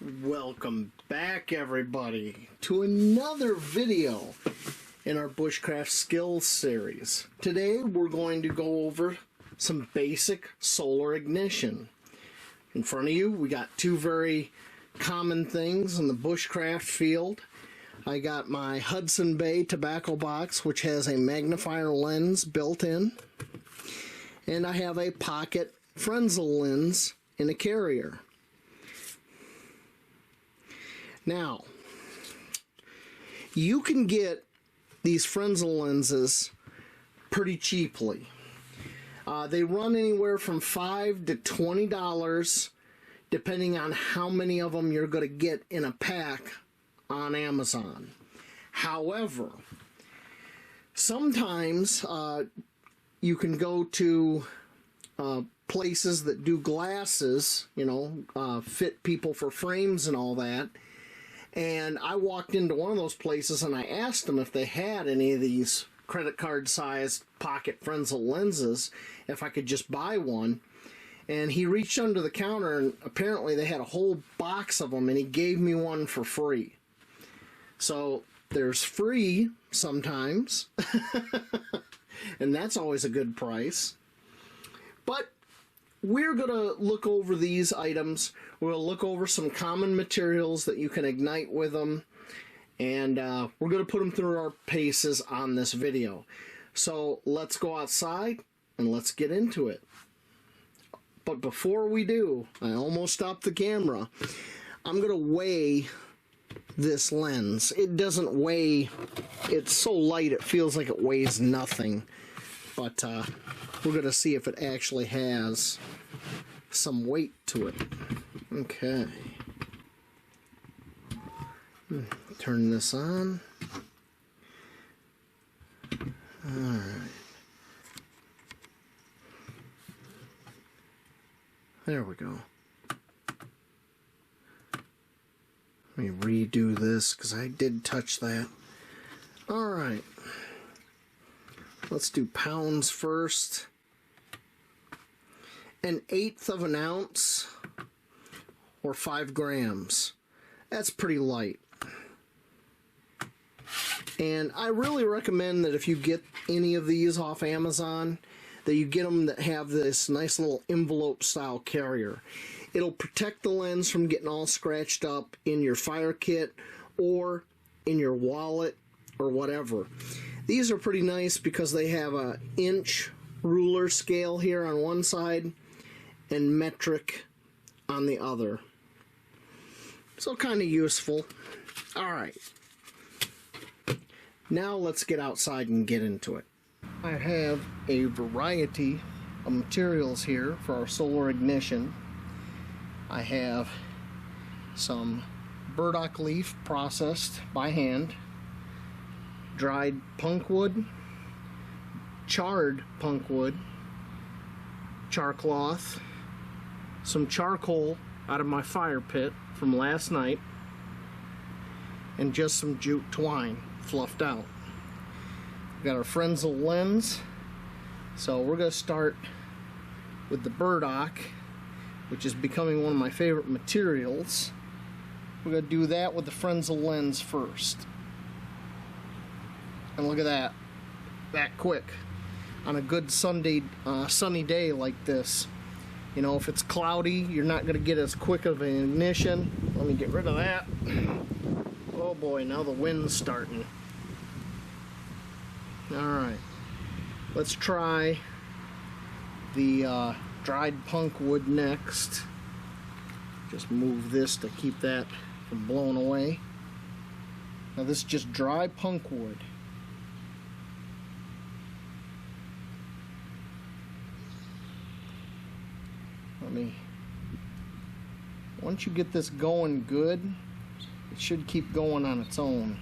Welcome back, everybody, to another video in our Bushcraft Skills series. Today we're going to go over some basic solar ignition. In front of you we got two very common things in the bushcraft field. I got my Hudson Bay tobacco box, which has a magnifier lens built in, and I have a pocket Frenzel lens in a carrier. Now, you can get these Frenzel lenses pretty cheaply. They run anywhere from $5 to $20, depending on how many of them you're going to get in a pack on Amazon. However, sometimes you can go to places that do glasses, fit people for frames and all that. And I walked into one of those places and I asked them if they had any of these credit card sized pocket Frenzel lenses, if I could just buy one. And he reached under the counter and apparently they had a whole box of them and he gave me one for free. So there's free sometimes, and that's always a good price. But we're going to look over these items. We'll look over some common materials that you can ignite with them, and we're going to put them through our paces on this video. So let's go outside and let's get into it. But before we do, I almost stopped the camera. I'm going to weigh this lens. It doesn't weigh, it's so light it feels like it weighs nothing. But we're going to see if it actually has some weight to it. Okay. Turn this on. Alright. There we go. Let me redo this because I did touch that. Alright. Let's do pounds first. 1/8 of an ounce, or 5 grams. That's pretty light. And I really recommend that if you get any of these off Amazon, that you get them that have this nice little envelope style carrier. It'll protect the lens from getting all scratched up in your fire kit or in your wallet or whatever. These are pretty nice because they have an inch ruler scale here on one side and metric on the other. So kind of useful. Alright. Now let's get outside and get into it. I have a variety of materials here for our solar ignition. I have some burdock leaf processed by hand, dried punk wood, charred punk wood, char cloth, some charcoal out of my fire pit from last night, and just some jute twine fluffed out. We've got our Frenzel lens, so we're going to start with the burdock, which is becoming one of my favorite materials. We're going to do that with the Frenzel lens first. And look at that, that quick on a good sunny day like this. You know, if it's cloudy, you're not going to get as quick of an ignition. Let me get rid of that. Oh boy, now the wind's starting. Alright, let's try the dried punk wood next. Just move this to keep that from blowing away. Now this is just dry punk wood. Once you get this going good, it should keep going on its own.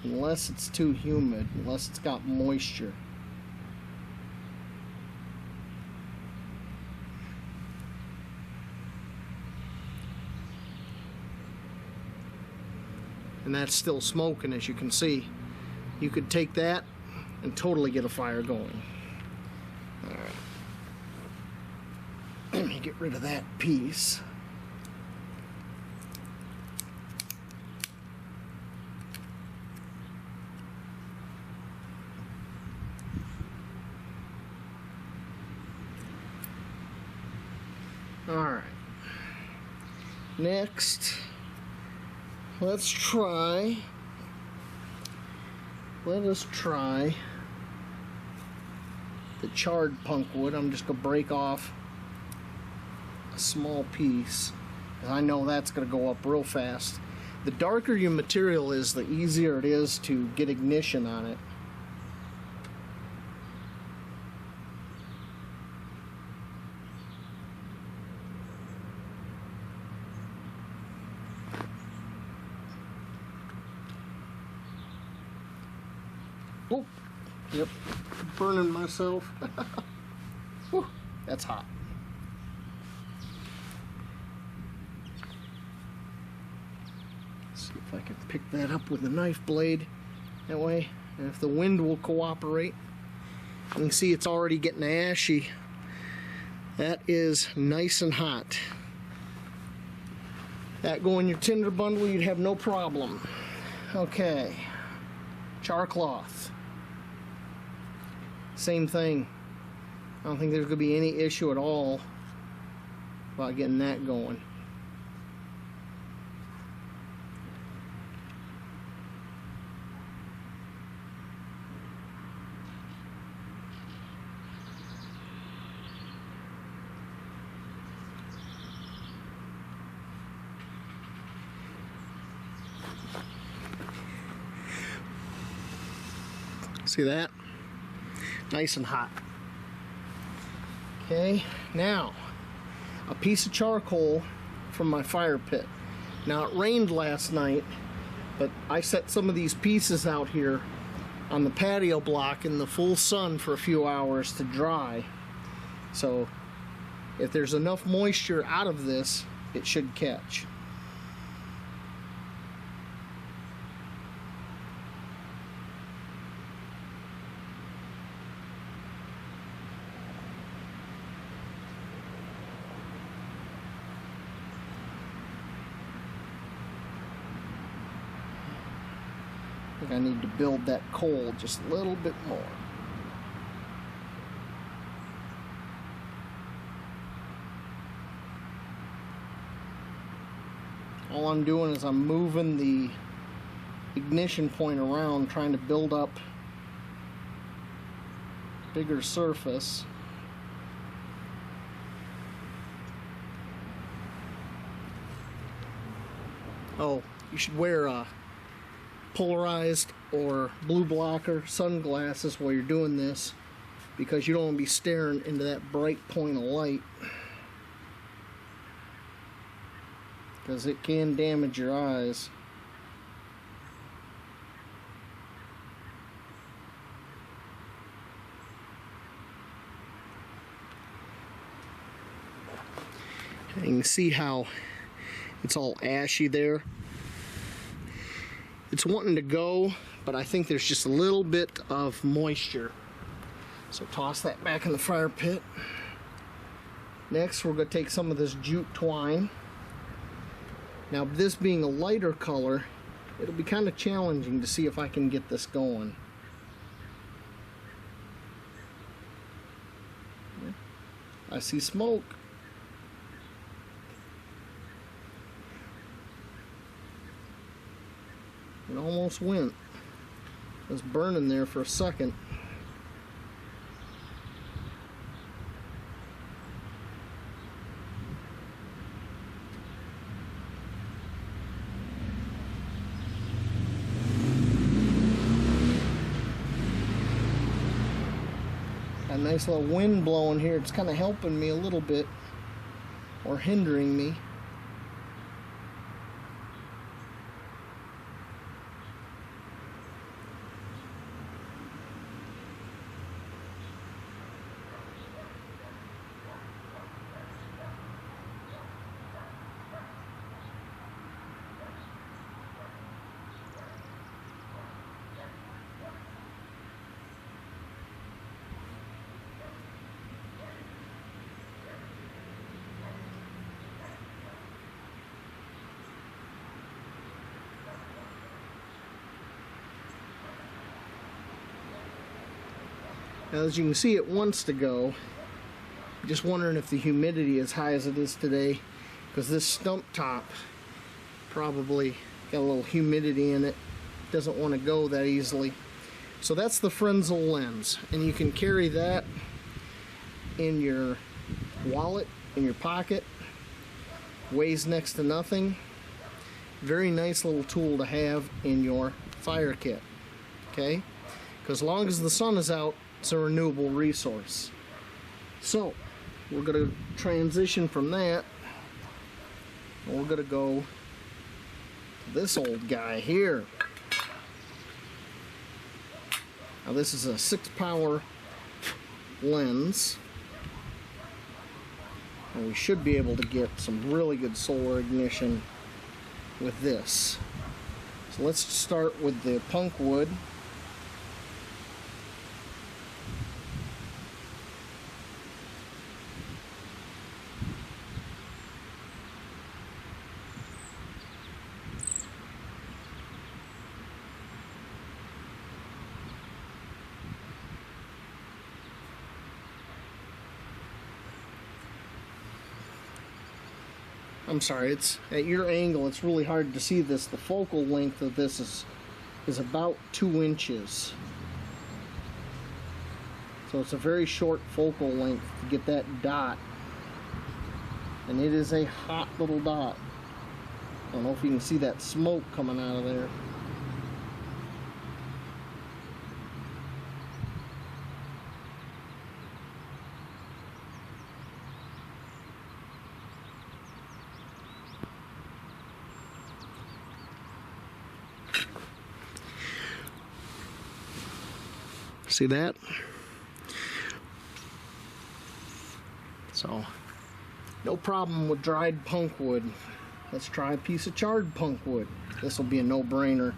Unless it's too humid, unless it's got moisture. And that's still smoking, as you can see. You could take that and totally get a fire going. Alright. Let me get rid of that piece. Next, let us try the charred punk wood. I'm just going to break off a small piece, because I know that's going to go up real fast. The darker your material is, the easier it is to get ignition on it. Oh, yep, burning myself. Whew, that's hot. See if I can pick that up with a knife blade. That way, and if the wind will cooperate. You can see it's already getting ashy. That is nice and hot. That go in your tinder bundle, you'd have no problem. Okay, char cloth. Same thing. I don't think there's going to be any issue at all about getting that going. See that? Nice and hot. Okay, now a piece of charcoal from my fire pit. Now it rained last night, but I set some of these pieces out here on the patio block in the full sun for a few hours to dry. So if there's enough moisture out of this, it should catch. I think I need to build that coal just a little bit more. All I'm doing is I'm moving the ignition point around, trying to build up bigger surface. Oh, you should wear polarized or blue blocker sunglasses while you're doing this, because you don't want to be staring into that bright point of light, because it can damage your eyes. You can see how it's all ashy there. It's wanting to go, but I think there's just a little bit of moisture. So toss that back in the fire pit. Next, we're going to take some of this jute twine. Now, this being a lighter color, it'll be kind of challenging to see if I can get this going. I see smoke. It almost went. It was burning there for a second. A nice little wind blowing here. It's kind of helping me a little bit, or hindering me. Now, as you can see, it wants to go. Just wondering if the humidity, as high as it is today, because this stump top probably got a little humidity in it. Doesn't want to go that easily. So that's the Frenzel lens, and you can carry that in your wallet, in your pocket. Weighs next to nothing. Very nice little tool to have in your fire kit. Okay? Because as long as the sun is out, it's a renewable resource. So we're going to transition from that, and we're going to go to this old guy here. Now this is a 6-power lens, and we should be able to get some really good solar ignition with this. So let's start with the punk wood. I'm sorry, it's at your angle, it's really hard to see this. The focal length of this is about 2 inches. So it's a very short focal length to get that dot. And it is a hot little dot. I don't know if you can see that smoke coming out of there. See that? So, no problem with dried punk wood. Let's try a piece of charred punk wood. This will be a no-brainer.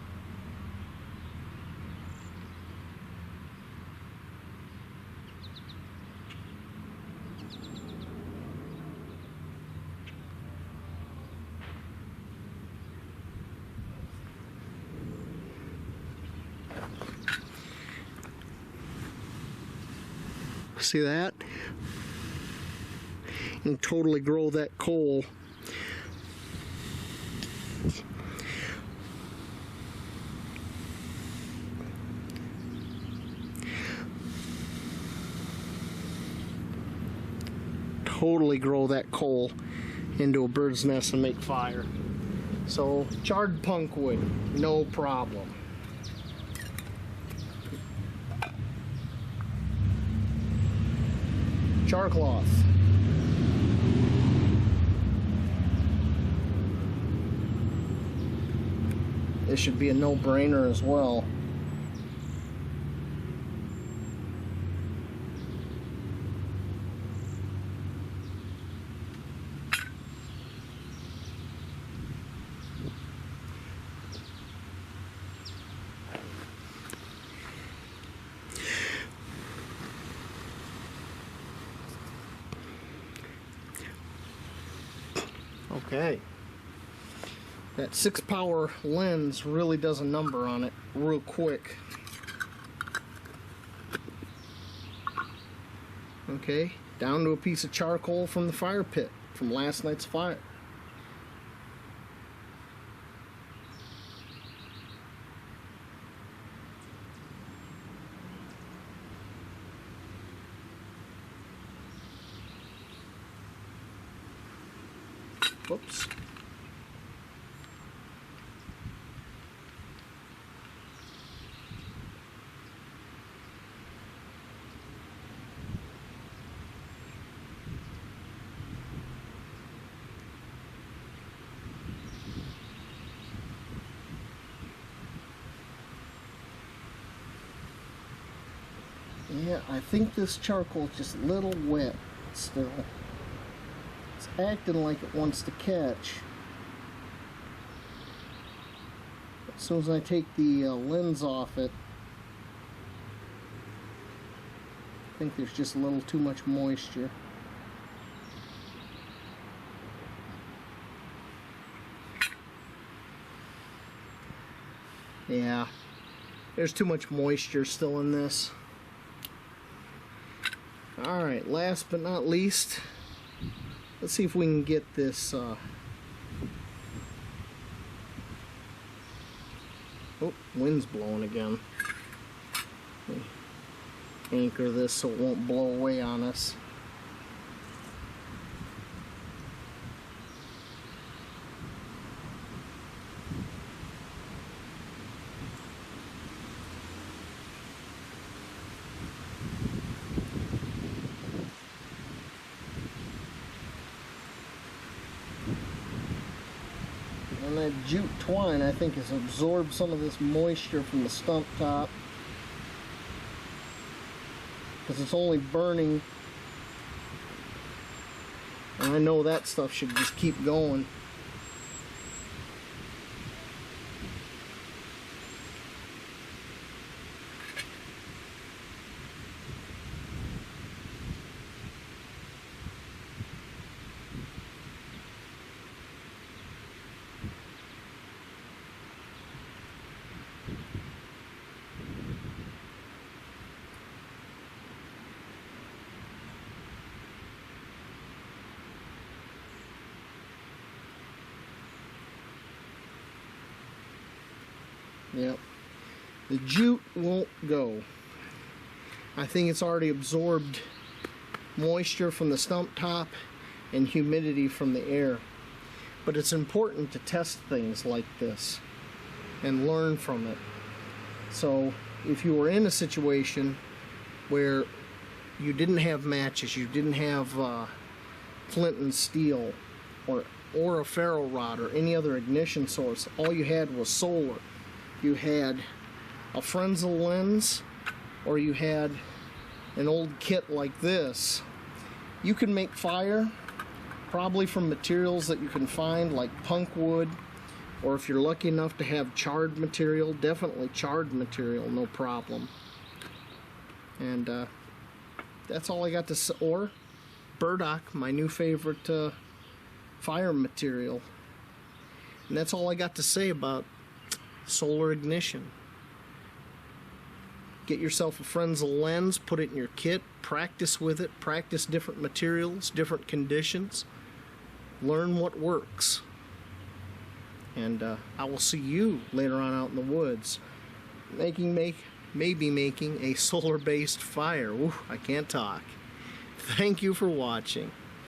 See that? And totally grow that coal. Totally grow that coal into a bird's nest and make fire. So charred punk wood, no problem. Char cloth. This should be a no-brainer as well. Okay, that 6-power lens really does a number on it real quick. Okay, down to a piece of charcoal from the fire pit from last night's fire. Whoops. Yeah, I think this charcoal is just a little wet still. It's acting like it wants to catch. As soon as I take the lens off it, I think there's just a little too much moisture. Yeah, there's too much moisture still in this. Alright, last but not least, let's see if we can get this. Oh, wind's blowing again. Anchor this so it won't blow away on us. And that jute twine, I think, has absorbed some of this moisture from the stump top, because it's only burning, and I know that stuff should just keep going. Yep, the jute won't go. I think it's already absorbed moisture from the stump top and humidity from the air. But it's important to test things like this and learn from it. So if you were in a situation where you didn't have matches, you didn't have flint and steel or a ferro rod or any other ignition source, all you had was solar, you had a Frenzel lens, or you had an old kit like this, you can make fire probably from materials that you can find, like punk wood, or if you're lucky enough to have charred material, definitely charred material, no problem. And that's all I got to say. Or burdock, my new favorite fire material. And that's all I got to say about solar ignition. Get yourself a Frenzel lens, put it in your kit, practice with it, practice different materials, different conditions, learn what works. And I will see you later on out in the woods maybe making a solar-based fire. Ooh, I can't talk. Thank you for watching.